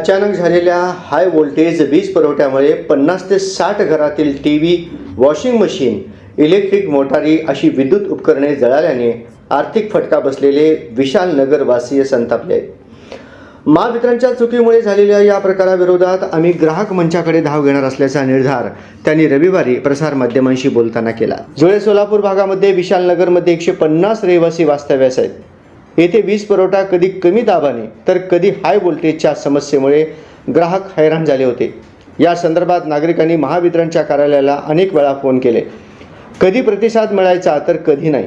अचानक झालेल्या high voltage वीज पुरवठ्यामुळे 50 ते 60 घरातील टीव्ही, वॉशिंग मशीन, इलेक्ट्रिक मोटारी अशी विद्युत उपकरणे जळाल्याने आर्थिक फटका बसलेले विशाल नगरवासीय संतापले आहेत. महावितरणच्या चुकीमुळे झालेल्या या प्रकाराविरोधात आम्ही ग्राहक मंचाकडे धाव घेणार असल्याचा निर्धार त्यांनी रविवारी प्रसार माध्यमांशी बोलताना केला. जुळे सोलापूर भागामध्ये विशाल नगरमध्ये 150 रहिवासी वास्तव्यास आहेत. येथे वीज पुरवठा कधी कमी दाबाने तर कधी हाय व्होल्टेजच्या समस्येमुळे ग्राहक हैराण झाले होते. या संदर्भात नागरिकांनी महावितरणच्या कार्यालयाला अनेक वेळा फोन केले. कधी प्रतिसाद मिळायचा तर कधी नाही.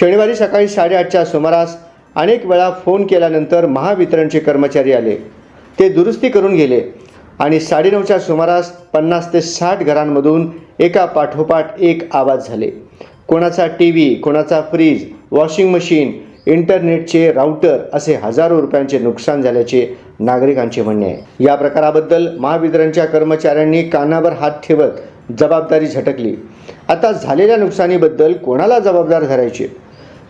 शनिवारी सकाळी 8:30च्या सुमारास अनेक वेळा फोन केल्यानंतर महावितरणचे कर्मचारी आले. ते दुरुस्ती करून गेले आणि 9:30च्या सुमारास 50 ते 60 घरांमधून एका पाठोपाठ एक आवाज झाले. कोणाचा टीव्ही, कोणाचा फ्रीज, वॉशिंग मशीन, इंटरनेटचे राउटर असे हजारो रुपयांचे नुकसान झाल्याचे नागरिकांचे म्हणणे आहे. या प्रकाराबद्दल महावितरणच्या कर्मचाऱ्यांनी कानावर हात ठेवत जबाबदारी झटकली. आता झालेल्या नुकसानीबद्दल कोणाला जबाबदार धरायचे?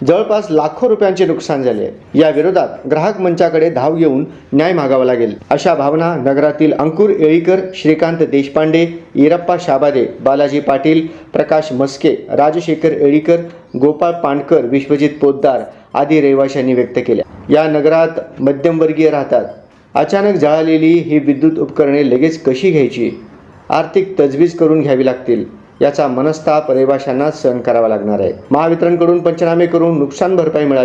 जवळपास लाखो रुपयांचे नुकसान झाले. या विरोधात ग्राहक मंचाकडे धाव घेऊन न्याय मागावा लागेल अशा भावना नगरातील अंकुर येळीकर, श्रीकांत देशपांडे, इरप्पा शाबादे, बालाजी पाटील, प्रकाश मस्के, राजशेखर येळीकर, गोपाळ पांडकर, विश्वजित पोद्दार आदी रहिवाशांनी व्यक्त केल्या. या नगरात मध्यमवर्गीय राहतात. अचानक जळालेली ही विद्युत उपकरणे लगेच कशी घ्यायची? आर्थिक तजवीज करून घ्यावी लागतील. याचा मनस्ताप रहिवाशांना सहन करावा लागणार आहे. महावितरणकडून पंचनामे करून नुकसान भरपाई मिळावी.